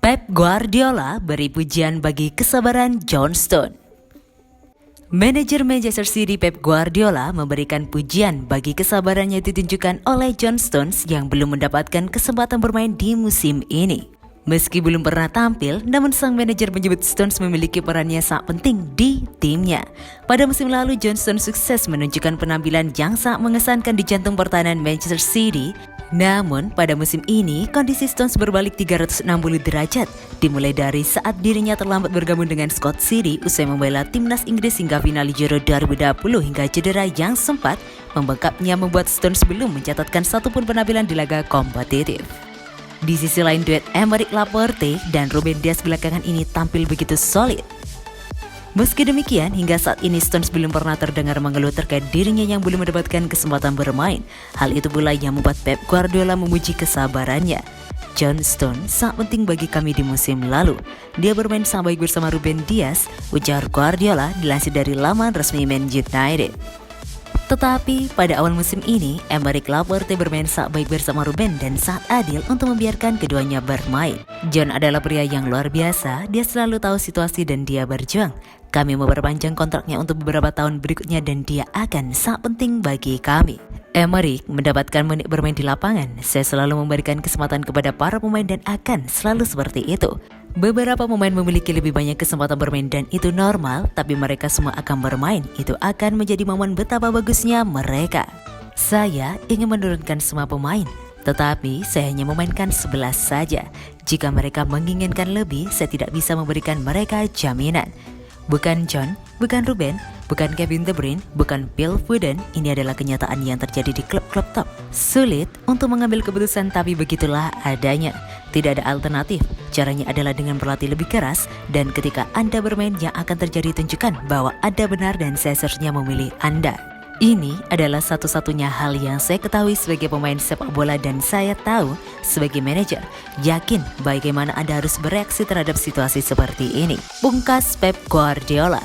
Pep Guardiola beri pujian bagi kesabaran John Stones. Manajer Manchester City Pep Guardiola memberikan pujian bagi kesabarannya ditunjukkan oleh John Stones yang belum mendapatkan kesempatan bermain di musim ini. Meski belum pernah tampil, namun sang manajer menyebut Stones memiliki perannya sangat penting di timnya. Pada musim lalu, John Stones sukses menunjukkan penampilan yang sangat mengesankan di jantung pertahanan Manchester City. Namun, pada musim ini, kondisi Stones berbalik 360 derajat, dimulai dari saat dirinya terlambat bergabung dengan Scott City usai membela timnas Inggris hingga final Euro 2020 hingga cedera yang sempat membengkaknya membuat Stones belum mencatatkan satupun penampilan di laga kompetitif. Di sisi lain, duet Aymeric Laporte dan Ruben Dias belakangan ini tampil begitu solid. Meski demikian, hingga saat ini Stones belum pernah terdengar mengeluh terkait dirinya yang belum mendapatkan kesempatan bermain. Hal itu pula yang membuat Pep Guardiola memuji kesabarannya. John Stones sangat penting bagi kami di musim lalu. Dia bermain sangat baik bersama Ruben Dias, ujar Guardiola dilansir dari laman resmi Man United. Tetapi pada awal musim ini, Aymeric Laporte bermain sangat baik bersama Ruben dan sangat adil untuk membiarkan keduanya bermain. John adalah pria yang luar biasa, dia selalu tahu situasi dan dia berjuang. Kami memperpanjang kontraknya untuk beberapa tahun berikutnya dan dia akan sangat penting bagi kami. Aymeric mendapatkan menit bermain di lapangan. Saya selalu memberikan kesempatan kepada para pemain dan akan selalu seperti itu. Beberapa pemain memiliki lebih banyak kesempatan bermain dan itu normal, tapi mereka semua akan bermain. Itu akan menjadi momen betapa bagusnya mereka. Saya ingin menurunkan semua pemain, tetapi saya hanya memainkan 11 saja. Jika mereka menginginkan lebih, saya tidak bisa memberikan mereka jaminan. Bukan John, bukan Ruben, bukan Kevin De Bruyne, bukan Phil Foden, ini adalah kenyataan yang terjadi di klub-klub top. Sulit untuk mengambil keputusan, tapi begitulah adanya. Tidak ada alternatif, caranya adalah dengan berlatih lebih keras, dan ketika Anda bermain yang akan terjadi tunjukkan bahwa Anda benar dan saya seharusnya memilih Anda. Ini adalah satu-satunya hal yang saya ketahui sebagai pemain sepak bola dan saya tahu sebagai manajer, yakin bagaimana Anda harus bereaksi terhadap situasi seperti ini. Pungkas Pep Guardiola.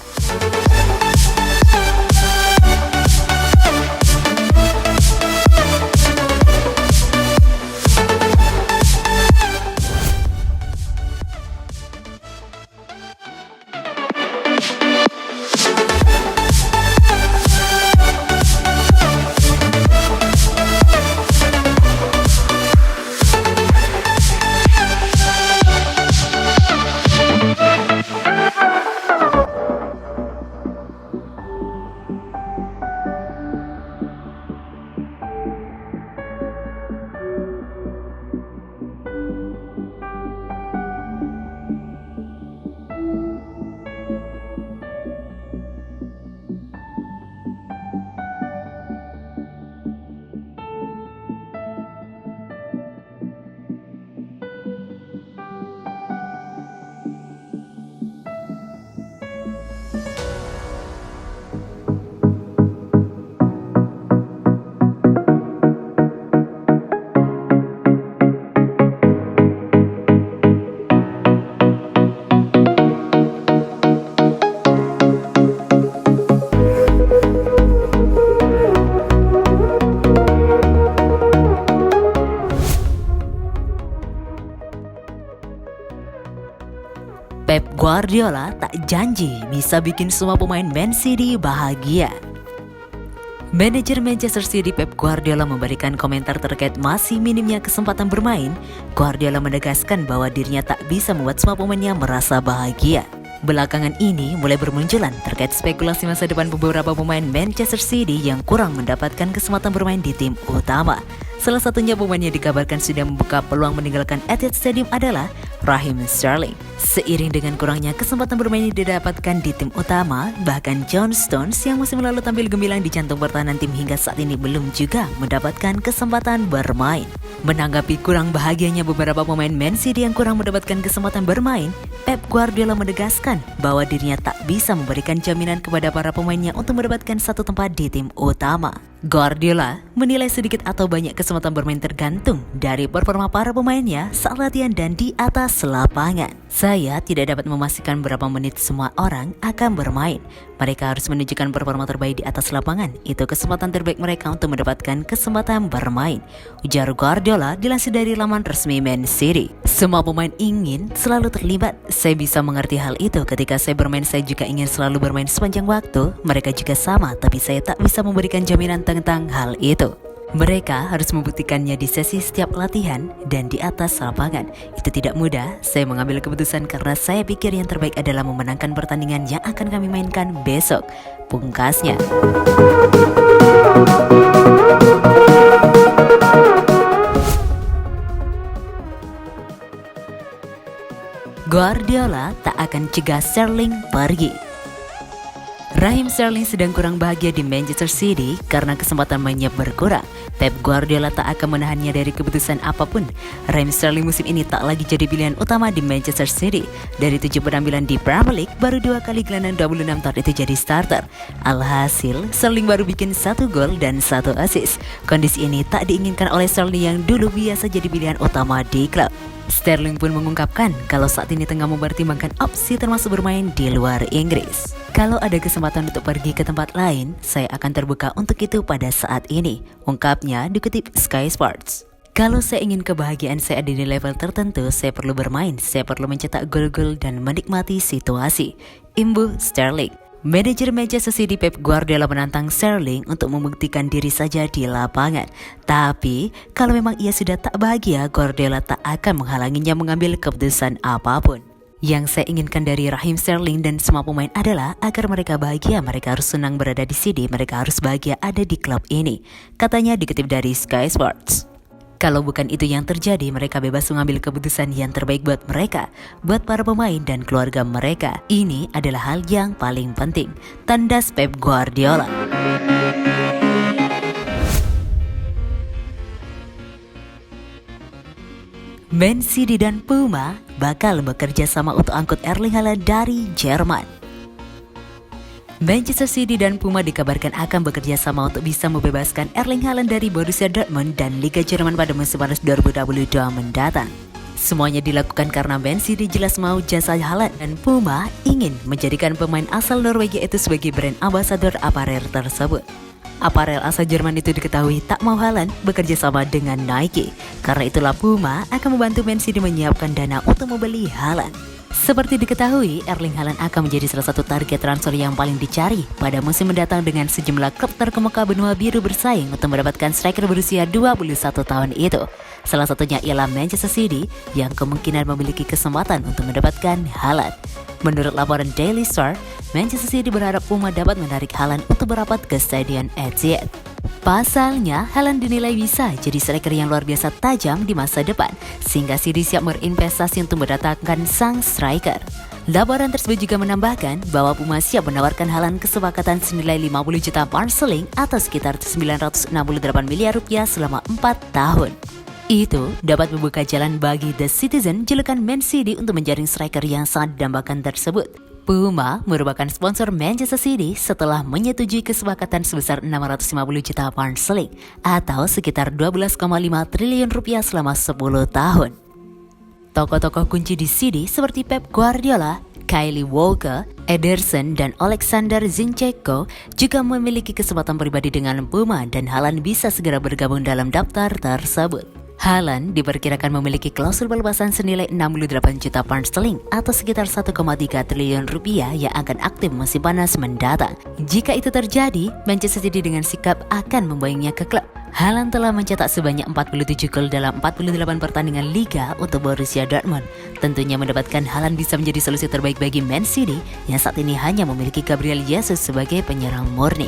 Pep Guardiola tak janji bisa bikin semua pemain Man City bahagia. Manajer Manchester City Pep Guardiola memberikan komentar terkait masih minimnya kesempatan bermain. Guardiola menegaskan bahwa dirinya tak bisa membuat semua pemainnya merasa bahagia. Belakangan ini mulai bermunculan terkait spekulasi masa depan beberapa pemain Manchester City yang kurang mendapatkan kesempatan bermain di tim utama. Salah satunya pemain yang dikabarkan sudah membuka peluang meninggalkan Etihad Stadium adalah Raheem Sterling. Seiring dengan kurangnya kesempatan bermain yang didapatkan di tim utama, bahkan John Stones yang musim lalu tampil gemilang di jantung pertahanan tim hingga saat ini belum juga mendapatkan kesempatan bermain. Menanggapi kurang bahagianya beberapa pemain Man City yang kurang mendapatkan kesempatan bermain, Pep Guardiola menegaskan bahwa dirinya tak bisa memberikan jaminan kepada para pemainnya untuk mendapatkan satu tempat di tim utama. Guardiola menilai sedikit atau banyak kesempatan bermain tergantung dari performa para pemainnya saat latihan dan di atas lapangan. Saya tidak dapat memastikan berapa menit semua orang akan bermain. Mereka harus menunjukkan performa terbaik di atas lapangan. Itu kesempatan terbaik mereka untuk mendapatkan kesempatan bermain, ujar Guardiola dilansir dari laman resmi Man City. Semua pemain ingin selalu terlibat. Saya bisa mengerti hal itu. Ketika saya bermain, saya juga ingin selalu bermain sepanjang waktu. Mereka juga sama, tapi saya tak bisa memberikan jaminan tentang hal itu. Mereka harus membuktikannya di sesi setiap latihan dan di atas lapangan. Itu tidak mudah. Saya mengambil keputusan karena saya pikir yang terbaik adalah memenangkan pertandingan yang akan kami mainkan besok, pungkasnya. Guardiola tak akan cegah Sterling pergi. Raheem Sterling sedang kurang bahagia di Manchester City karena kesempatan mainnya berkurang. Pep Guardiola tak akan menahannya dari keputusan apapun. Raheem Sterling musim ini tak lagi jadi pilihan utama di Manchester City. Dari 7 penampilan di Premier League, baru 2 kali gelandang 26 tahun itu jadi starter. Alhasil, Sterling baru bikin 1 gol dan 1 assist. Kondisi ini tak diinginkan oleh Sterling yang dulu biasa jadi pilihan utama di klub. Sterling pun mengungkapkan kalau saat ini tengah mempertimbangkan opsi termasuk bermain di luar Inggris. Kalau ada kesempatan untuk pergi ke tempat lain, saya akan terbuka untuk itu pada saat ini, ungkapnya dikutip Sky Sports. Kalau saya ingin kebahagiaan saya ada di level tertentu, saya perlu bermain, saya perlu mencetak gol-gol dan menikmati situasi, imbuh Sterling. Manajer Manchester City Pep Guardiola menantang Sterling untuk membuktikan diri saja di lapangan. Tapi, kalau memang ia sudah tak bahagia, Guardiola tak akan menghalanginya mengambil keputusan apapun. Yang saya inginkan dari Raheem Sterling dan semua pemain adalah agar mereka bahagia, mereka harus senang berada di sini, mereka harus bahagia ada di klub ini, katanya dikutip dari Sky Sports. Kalau bukan itu yang terjadi, mereka bebas mengambil keputusan yang terbaik buat mereka, buat para pemain dan keluarga mereka. Ini adalah hal yang paling penting, tandas Pep Guardiola. Man City dan Puma bakal bekerja sama untuk angkut Erling Haaland dari Jerman. Manchester City dan Puma dikabarkan akan bekerja sama untuk bisa membebaskan Erling Haaland dari Borussia Dortmund dan Liga Jerman pada musim panas 2022 mendatang. Semuanya dilakukan karena Man City jelas mau jasa Haaland dan Puma ingin menjadikan pemain asal Norwegia itu sebagai brand ambassador aparel tersebut. Aparel asal Jerman itu diketahui tak mau Haaland bekerja sama dengan Nike. Karena itulah Puma akan membantu Man City menyiapkan dana untuk membeli Haaland. Seperti diketahui, Erling Haaland akan menjadi salah satu target transfer yang paling dicari pada musim mendatang dengan sejumlah klub terkemuka benua biru bersaing untuk mendapatkan striker berusia 21 tahun itu. Salah satunya ialah Manchester City yang kemungkinan memiliki kesempatan untuk mendapatkan Haaland. Menurut laporan Daily Star, Manchester City berharap Puma dapat menarik Haaland untuk berapat ke Stadion Etihad. Pasalnya, Haaland dinilai bisa jadi striker yang luar biasa tajam di masa depan, sehingga City siap berinvestasi untuk mendatangkan sang striker. Laporan tersebut juga menambahkan bahwa Puma siap menawarkan Haaland kesepakatan senilai 50 juta pound sterling atau sekitar 968 miliar rupiah selama 4 tahun. Itu dapat membuka jalan bagi The Citizen julukan Man City untuk menjaring striker yang sangat didambakan tersebut. Puma merupakan sponsor Manchester City setelah menyetujui kesepakatan sebesar 650 juta pound sterling atau sekitar 12,5 triliun rupiah selama 10 tahun. Tokoh-tokoh kunci di City seperti Pep Guardiola, Kyle Walker, Ederson, dan Alexander Zinchenko juga memiliki kesempatan pribadi dengan Puma dan Haaland bisa segera bergabung dalam daftar tersebut. Haaland diperkirakan memiliki klausul pelepasan senilai 68 juta pound sterling atau sekitar 1,3 triliun rupiah yang akan aktif musim panas mendatang. Jika itu terjadi, Manchester City dengan sikap akan membawanya ke klub. Haaland telah mencetak sebanyak 47 gol dalam 48 pertandingan Liga untuk Borussia Dortmund. Tentunya mendapatkan Haaland bisa menjadi solusi terbaik bagi Man City yang saat ini hanya memiliki Gabriel Jesus sebagai penyerang murni.